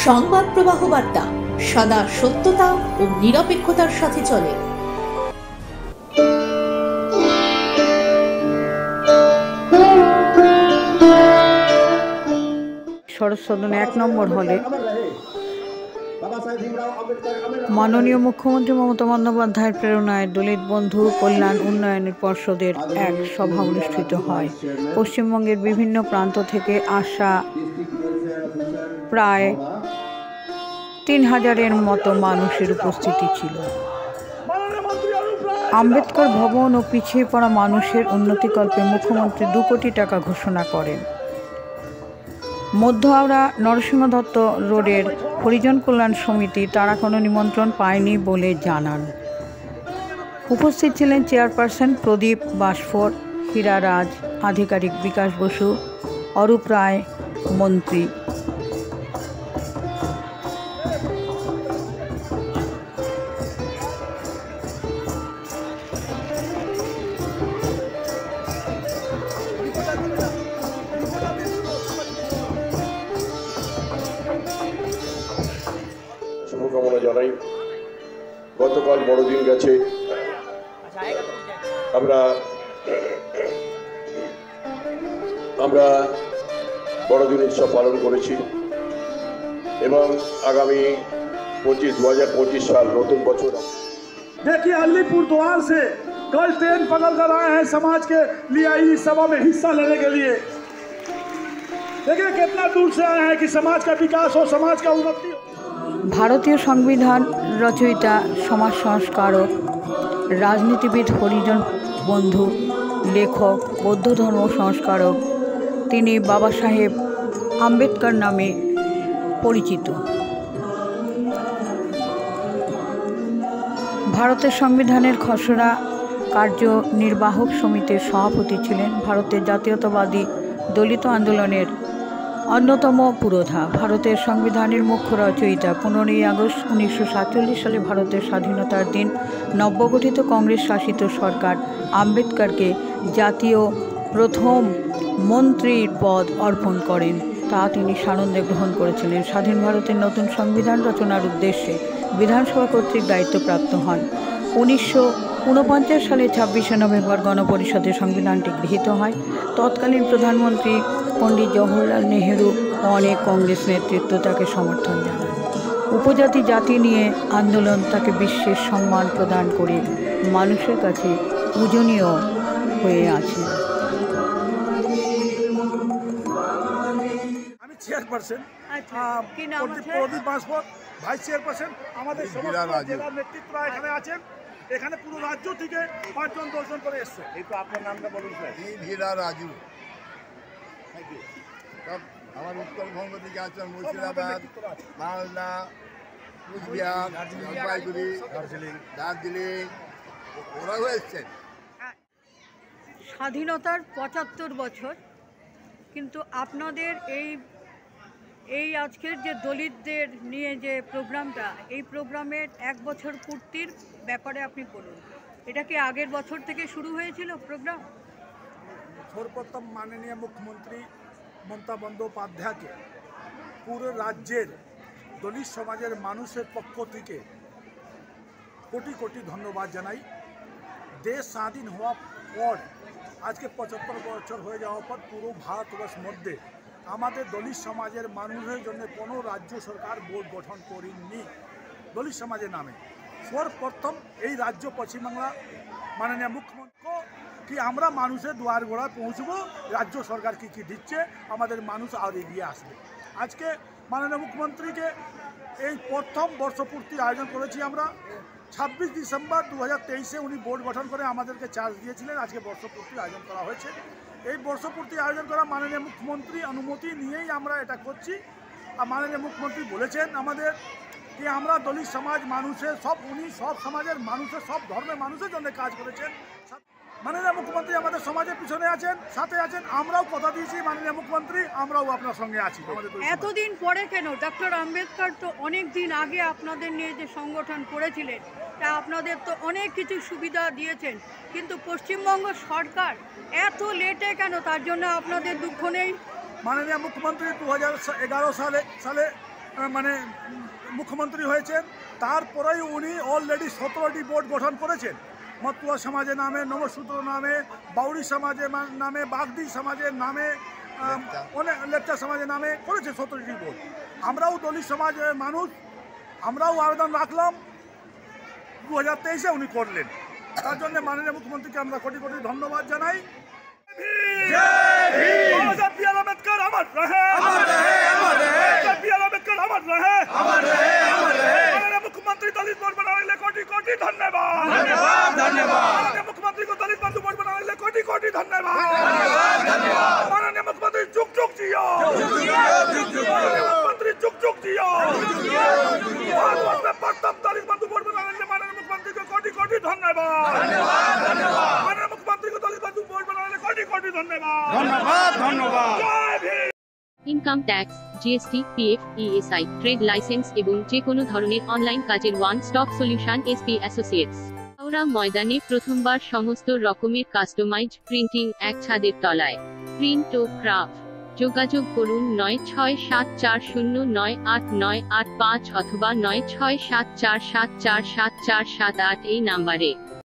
সংবাদ প্রবাহ বার্তা সদা সত্যতা ও নিরপেক্ষতার সাথে চলে। শরৎ সদন ১ নম্বর হলে মাননীয় মুখ্যমন্ত্রী মমতা বন্দ্যোপাধ্যায়ের প্রেরণায় দলিত বন্ধু কল্যাণ উন্নয়ন পর্ষদের এক সভা অনুষ্ঠিত হয়। পশ্চিমবঙ্গের বিভিন্ন প্রান্ত থেকে আসা প্রায় ৩,০০০-এর মতো মানুষের উপস্থিতি ছিল। আম্বেদকর ভবন ও পিছিয়ে পড়া মানুষের উন্নতিকল্পে মুখ্যমন্ত্রী ২ কোটি টাকা ঘোষণা করেন। মধ্য হাওড়া নরসিংহ দত্ত রোডের হরিজন কল্যাণ সমিতি তারা কোনো নিমন্ত্রণ পায়নি বলে জানান। উপস্থিত ছিলেন চেয়ারপারসন প্রদীপ বাসফোর, হীরা রাজ, আধিকারিক বিকাশ বসু, অরূপ রায়, মন্ত্রী। শুভকামনা জানাই। গতকাল বড়দিন গেছে, আমরা বড়দিন উৎসব পালন করেছি এবং আগামী 2025 साल নতুন বছর। देखिए अलीपुरद्वार से कल ट्रेन पकड़ कर आए हैं समाज के लिए इस सभा में हिस्सा लेने के लिए। देखिए कितना दूर से आए हैं कि समाज का विकास हो, समाज का उन्नति हो। ভারতীয় সংবিধান রচয়িতা, সমাজ সংস্কারক, রাজনীতিবিদ, হরিজন বন্ধু, লেখক, বৌদ্ধ ধর্ম সংস্কারক তিনি বাবা সাহেব আম্বেদকর নামে পরিচিত। ভারতের সংবিধানের খসড়া কার্যনির্বাহক সমিতির সভাপতি ছিলেন। ভারতের জাতীয়তাবাদী দলিত আন্দোলনের অন্যতম পুরোধা, ভারতের সংবিধানের মুখ্য রচয়িতা। 15ই আগস্ট 1947 সালে ভারতের স্বাধীনতার দিন নবগঠিত কংগ্রেস শাসিত সরকার আম্বেদকরকে জাতীয় প্রথম মন্ত্রীর পদ অর্পণ করেন। তা তিনি সানন্দে গ্রহণ করেছিলেন। স্বাধীন ভারতের নতুন সংবিধান রচনার উদ্দেশ্যে বিধানসভা কর্তৃক দায়িত্বপ্রাপ্ত হন। 1949 সালে 26শে নভেম্বর গণপরিষদে সংবিধানটি গৃহীত হয়। তৎকালীন প্রধানমন্ত্রী পণ্ডিত জওহরলাল নেহেরু ও অনেক কংগ্রেস নেতৃত্ব তাকে সমর্থন জানান। উপজাতি জাতি নিয়ে আন্দোলন তাকে বিশ্বের সম্মান প্রদান করে মানুষের কাছে পূজনীয় হয়ে আছে। আমি চেয়ারপারসন, প্রদীপ বাসফোর ভাইস চেয়ারপারসন। আমাদের জেলার নেতৃত্বরা এখানে আছেন। এখানে পুরো রাজ্য থেকে 5 জন 10 জন করে এসছে। এই তো আপনার নামটা বলুন স্যার। হীরা রাজু। আমার উত্তরবঙ্গ থেকে আছেন, মুর্শিদাবাদ, মালদা, কুচবিহার, জলপাইগুড়ি, দার্জিলিং, ওরাও এসছেন। স্বাধীনতার 75 বছর, কিন্তু আপনাদের এই আজকের যে দলিতদের নিয়ে যে প্রোগ্রামটা, এই প্রোগ্রামের 1 বছর পূর্তির ব্যাপারে আপনি বলুন। এটা কি আগের বছর থেকে শুরু হয়েছিল প্রোগ্রাম? সর্বপ্রথম মাননীয় মুখ্যমন্ত্রী মমতা বন্দ্যোপাধ্যায়কে পুরো রাজ্যের দলিত সমাজের মানুষের পক্ষ থেকে কোটি কোটি ধন্যবাদ জানাই। দেশ স্বাধীন হওয়ার পর আজকে 75 বছর হয়ে যাওয়ার পর পুরো ভারতবর্ষের মধ্যে আমাদের দলিত সমাজের মানুষের জন্য কোনো রাজ্য সরকার বোর্ড গঠন করেননি দলিত সমাজের নামে। সর্বপ্রথম এই রাজ্য পশ্চিমবাংলা মাননীয় মুখ্যমন্ত্রী কি আমরা মানুষের দুয়ার গোড়ায় পৌঁছবো, রাজ্য সরকার কী কী দিচ্ছে, আমাদের মানুষ আর এগিয়ে আসবে। আজকে মাননীয় মুখ্যমন্ত্রীকে এই প্রথম বর্ষপূর্তির আয়োজন করেছি আমরা। 26 ডিসেম্বর 2023-এ উনি বোর্ড গঠন করে আমাদেরকে চার্জ দিয়েছিলেন। আজকে বর্ষপূর্তির আয়োজন করা হয়েছে। এই বর্ষপূর্তি আয়োজন করা মাননীয় মুখ্যমন্ত্রী অনুমতি নিয়েই আমরা এটা করছি। আর মাননীয় মুখ্যমন্ত্রী বলেছেন আমাদের কি আমরা দলিত সমাজ মানুষের উনি সব সমাজের মানুষের, সব ধর্মের মানুষের জন্য কাজ করেছেন। মাননীয় মুখ্যমন্ত্রী আমাদের সমাজের পিছনে আছেন, সাথে আছেন। আমরাও কথা দিয়েছি মাননীয় মুখ্যমন্ত্রী, আমরাও আপনার সঙ্গে আছি। এতদিন পরে কেন? ডক্টর আম্বেদকর তো অনেক দিন আগে আপনাদের নিয়ে যে সংগঠন করেছিলেন, তা আপনাদের তো অনেক কিছু সুবিধা দিয়েছেন, কিন্তু পশ্চিমবঙ্গ সরকার এত লেটে কেন? তার জন্য আপনাদের দুঃখ নেই? মাননীয় মুখ্যমন্ত্রী 2011 সালে মানে মুখ্যমন্ত্রী হয়েছেন, তারপরেই উনি অলরেডি 17টি বোর্ড গঠন করেছেন। মতুয়া সমাজের নামে, নমসূত্র নামে, বাউরি সমাজের নামে, বাগদি সমাজের নামে, অনেক লেপচা সমাজের নামে করেছে 17টি বোর্ড। আমরাও দলিত সমাজের মানুষ, আমরাও আবেদন রাখলাম, 2023-এ উনি করলেন। তার জন্য মাননীয় মুখ্যমন্ত্রীকে আমরা কোটি কোটি ধন্যবাদ জানাই। আম্বেদকর অমর রহে, আম্বেদকর অমর রহে। মাননীয় মুখ্যমন্ত্রী দলিত বোর্ড বানালে কোটি কোটি ধন্যবাদ। মাননীয় মুখ্যমন্ত্রী को दलित बंधु बोर्ड बनाने कोटि कोटि धन्यवाद। माननीय मुख्यमंत्री जुग जुग जियो, मुख्यमंत्री जुग जुग जियो। भारत में प्रथम दलित बंधु बोर्ड बनाने माननीय मुख्यमंत्री को कोटि कोटि धन्यवाद। माननीय मुख्यमंत्री को दलित बंधु बोर्ड बनाने कोटि कोटि धन्यवाद। जय Bhim. Income tax, GST, PF, ESI, trade licence এবং যে কোনো ধরনের অনলাইন কাজের one stop solution SP associates. Howrah ময়দানে প্রথমবার সমস্ত রকমের কাস্টমাইজড প্রিন্টিং এক ছাদের তলায়। প্রিন্ট ও ক্রাফট। যোগাযোগ করুন 9674098985 অথবা 9674747478 এই নাম্বারে।